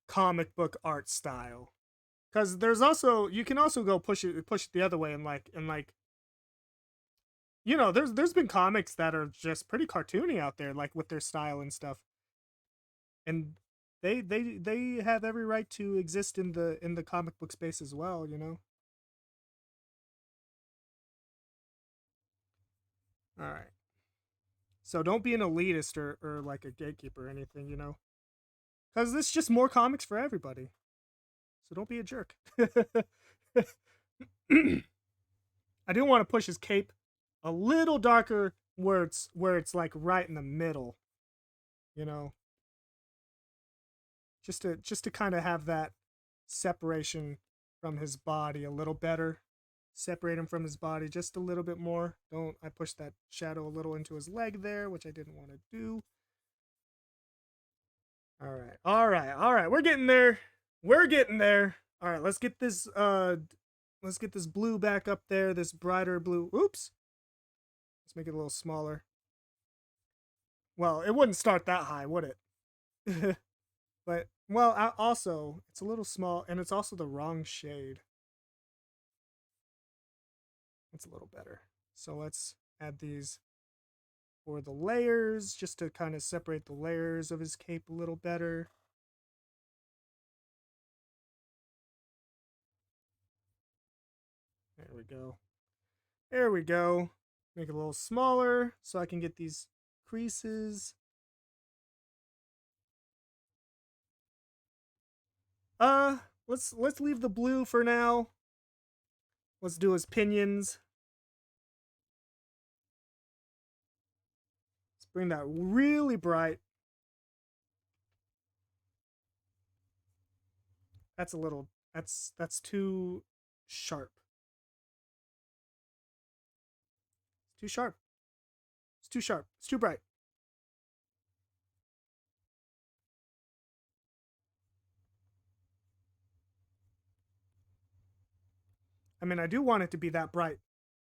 S1: comic book art style, because there's also you can also go push it the other way and like you know there's been comics that are just pretty cartoony out there like with their style and stuff, and they have every right to exist in the comic book space as well, you know. All right, so don't be an elitist or like a gatekeeper or anything, you know, because this is just more comics for everybody, so don't be a jerk. I do want to push his cape a little darker where it's like right in the middle, you know, just to kind of have that separation from his body a little better. Separate him from his body just a little bit more. Don't I push that shadow a little into his leg there, which I didn't want to do. All right. All right. All right. We're getting there. We're getting there. All right, let's get this blue back up there, this brighter blue. Oops. Let's make it a little smaller. Well, it wouldn't start that high, would it? But, well, also, it's a little small, and it's also the wrong shade. It's a little better. So let's add these for the layers, just to kind of separate the layers of his cape a little better. There we go. There we go. Make it a little smaller so I can get these creases. Let's leave the blue for now. Let's do his pinions. Let's bring that really bright. That's a little that's too sharp. It's too sharp. It's too sharp. It's too bright. I mean, I do want it to be that bright.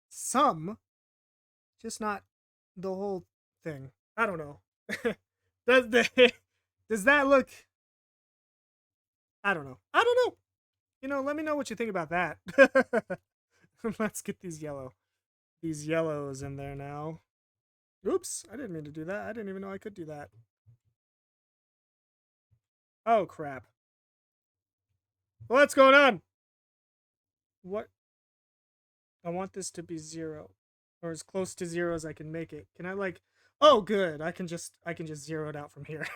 S1: Some, just not the whole thing. I don't know. does does that look? I don't know. I don't know. You know, let me know what you think about that. Let's get these yellows in there now. Oops, I didn't mean to do that. I didn't even know I could do that. Oh crap. What's going on? What? I want this to be 0. Or as close to 0 as I can make it. Can I like oh good. I can just zero it out from here.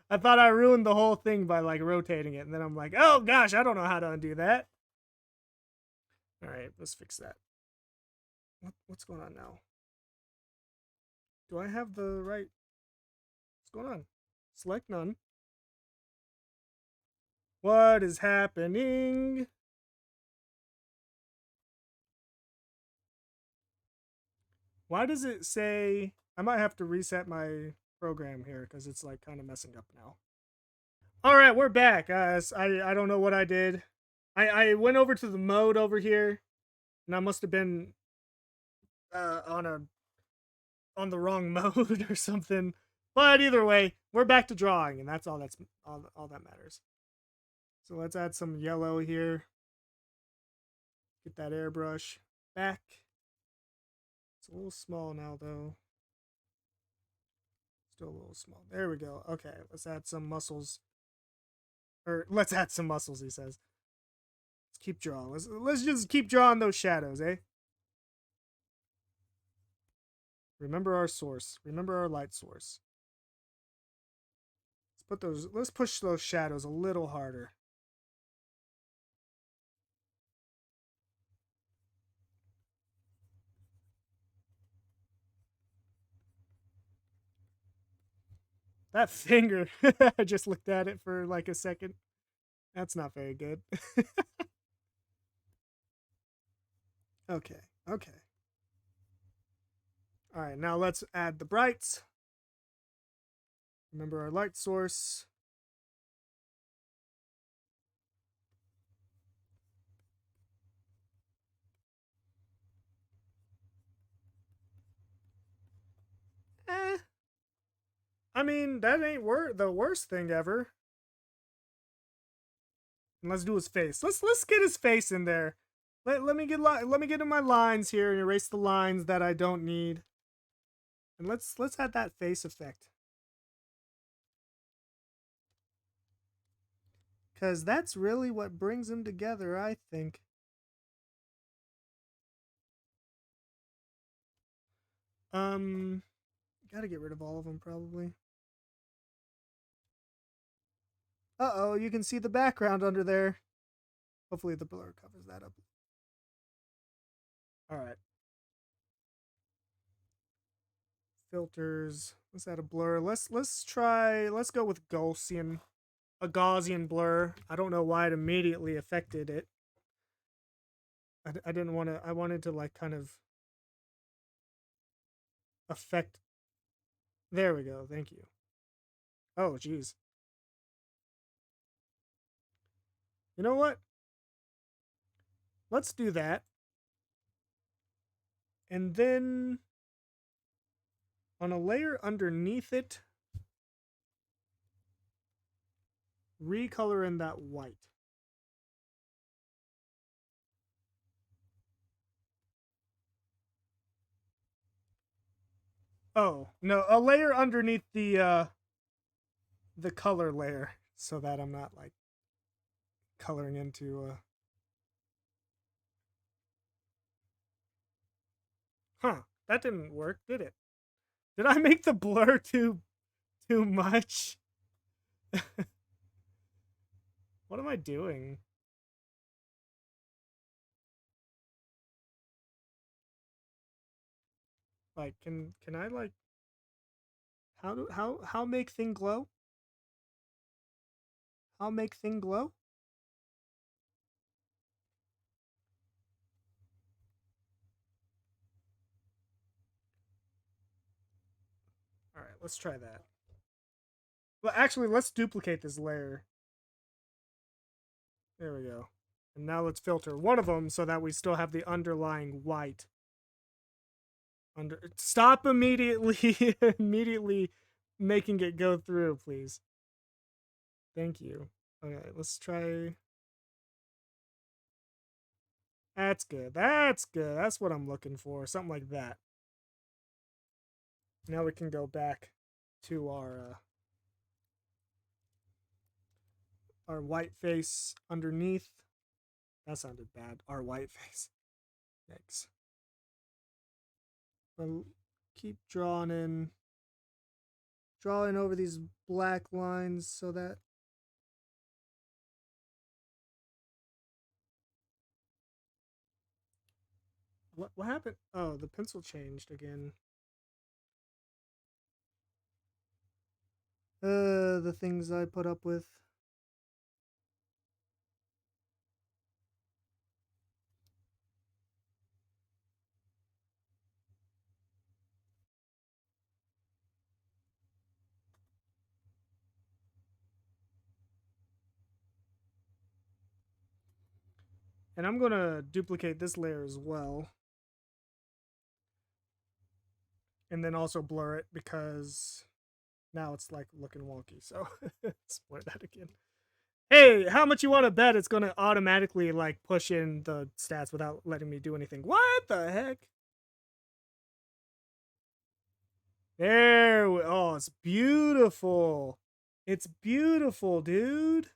S1: I thought I ruined the whole thing by like rotating it, and then I'm like, oh gosh, I don't know how to undo that. Alright, let's fix that. What's going on now? Do I have the right? What's going on? Select none. What is happening? Why does it say I might have to reset my program here because it's like kind of messing up now. All right, we're back. I don't know what I did. I went over to the mode over here, and I must have been on the wrong mode or something. But either way, we're back to drawing, and that's all that matters. So let's add some yellow here. Get that airbrush back. It's a little small now though. Still a little small. There we go. Okay, let's add some muscles. Or let's add some muscles, he says. Let's keep drawing. Let's just keep drawing those shadows, eh? Remember our source. Remember our light source. Let's push those shadows a little harder. That finger, I just looked at it for like a second. That's not very good. Okay, okay. All right, now let's add the brights. Remember our light source. Eh. I mean, that ain't the worst thing ever. And let's do his face. Let's get his face in there. Let me get in my lines here and erase the lines that I don't need. And let's add that face effect. Cause that's really what brings them together, I think. Gotta get rid of all of them probably. Uh-oh, you can see the background under there. Hopefully the blur covers that up. Alright. Filters. Let's add a blur. Let's go with Gaussian. A Gaussian blur. I don't know why it immediately affected it. I didn't want to, I wanted to like kind of affect. There we go. Thank you. Oh, geez. You know what? Let's do that. And then on a layer underneath it, recolor in that white. Oh, no, a layer underneath the color layer so that I'm not like coloring into Huh, that didn't work, did it? Did I make the blur too much? What am I doing? Like can I like how make thing glow? How make thing glow? let's try that. Well, actually, let's duplicate this layer. There we go. And now let's filter one of them so that we still have the underlying white. Stop immediately, immediately making it go through, please. Thank you. Okay, let's try. That's good. That's good. That's what I'm looking for. Something like that. Now we can go back to our white face underneath. That sounded bad. Our white face. Thanks. But keep drawing over these black lines so that what happened? Oh, the pencil changed again. The things I put up with. And I'm gonna duplicate this layer as well. And then also blur it because now it's like looking wonky. So let's blur that again. Hey, how much you want to bet it's gonna automatically like push in the stats without letting me do anything? What the heck? There we, oh, it's beautiful. It's beautiful, dude.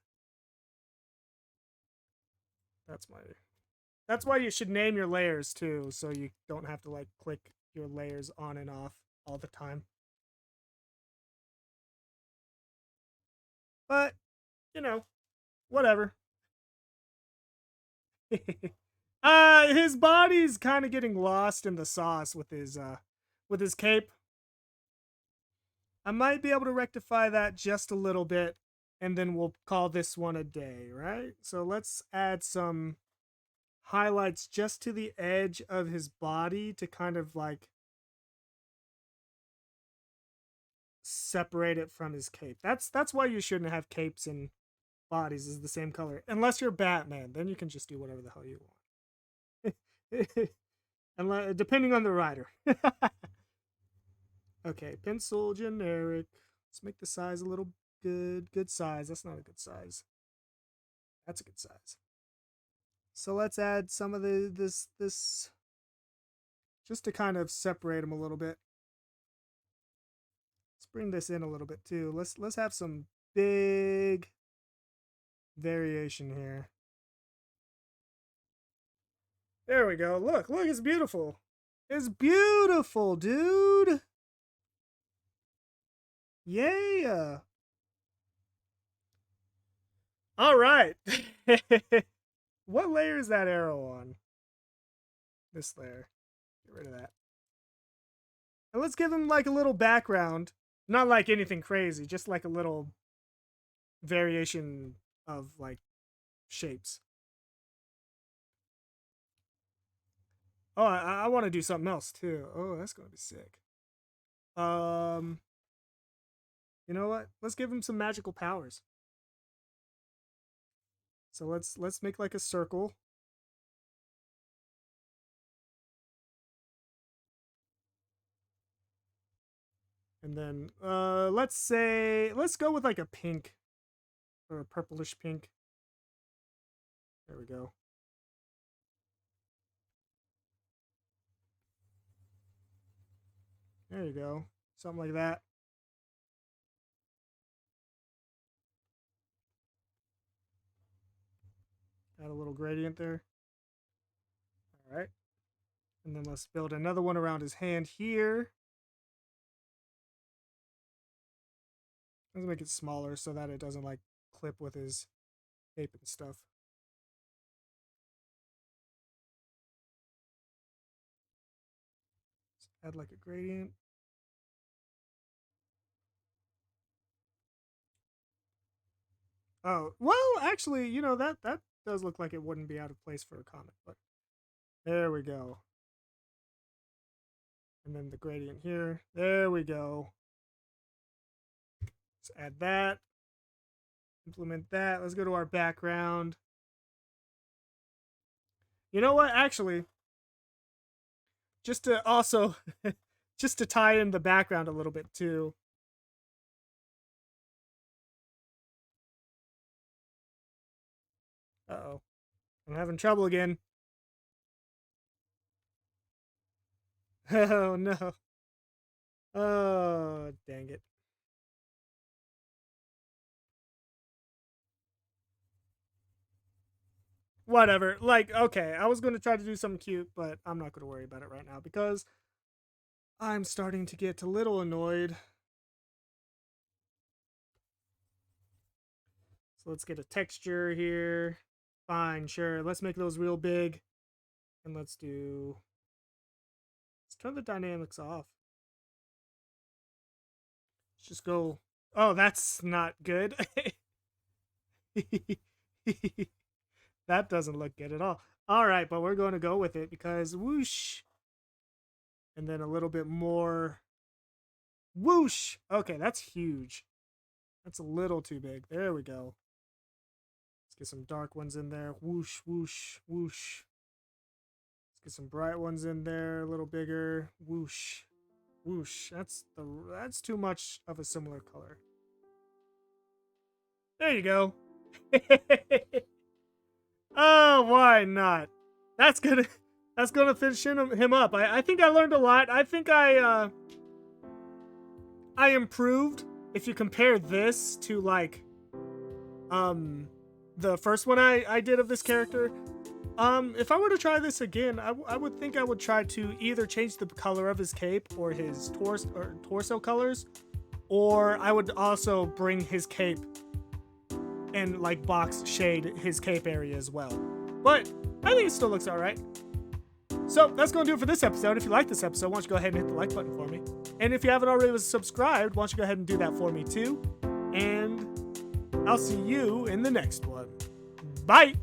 S1: That's why you should name your layers too, so you don't have to like click your layers on and off all the time. But, you know, whatever. His body's kind of getting lost in the sauce with his cape. I might be able to rectify that just a little bit, and then we'll call this one a day, right? So let's add some highlights just to the edge of his body to kind of like separate it from his cape. That's why you shouldn't have capes and bodies is the same color. Unless you're Batman, then you can just do whatever the hell you want. Unless, depending on the writer. Okay, pencil generic. Let's make the size a little good. Good size. That's not a good size. That's a good size. So let's add some of this just to kind of separate them a little bit. Let's bring this in a little bit too. Let's have some big variation here. There we go. Look, it's beautiful. It's beautiful, dude. Yeah. All right. What layer is that arrow on? This layer. Get rid of that. And let's give him like a little background. Not like anything crazy, just like a little variation of like shapes. Oh, I want to do something else too. Oh, that's gonna be sick. You know what? Let's give him some magical powers. So let's make like a circle. And then let's go with like a pink or a purplish pink. There we go. There you go. Something like that. Add a little gradient there. All right. And then let's build another one around his hand here. Let's make it smaller so that it doesn't like clip with his cape and stuff. Let's add like a gradient. Oh, well, actually, you know, that does look like it wouldn't be out of place for a comic, but there we go. And then the gradient here. There we go. Let's add that. Implement that. Let's go to our background. You know what? Actually, just to also, just to tie in the background a little bit too. Uh-oh. I'm having trouble again. Oh, no. Oh, dang it. Whatever. Like, okay, I was going to try to do something cute, but I'm not going to worry about it right now because I'm starting to get a little annoyed. So let's get a texture here. Fine, sure. Let's make those real big. And let's turn the dynamics off. Let's just go. Oh, that's not good. That doesn't look good at all. All right, but we're going to go with it because whoosh. And then a little bit more. Whoosh. Okay, that's huge. That's a little too big. There we go. Let's get some dark ones in there. Whoosh, whoosh, whoosh. Let's get some bright ones in there, a little bigger. Whoosh. Whoosh. That's too much of a similar color. There you go. Oh, why not? That's gonna finish him up. I think I learned a lot. I think I improved. If you compare this to like the first one I did of this character, if I were to try this again, I would think I would try to either change the color of his cape or his torso colors, or I would also bring his cape and like box shade his cape area as well. But I think it still looks all right. So that's going to do it for this episode. If you like this episode, why don't you go ahead and hit the like button for me? And if you haven't already subscribed, why don't you go ahead and do that for me too? And I'll see you in the next one. Bye!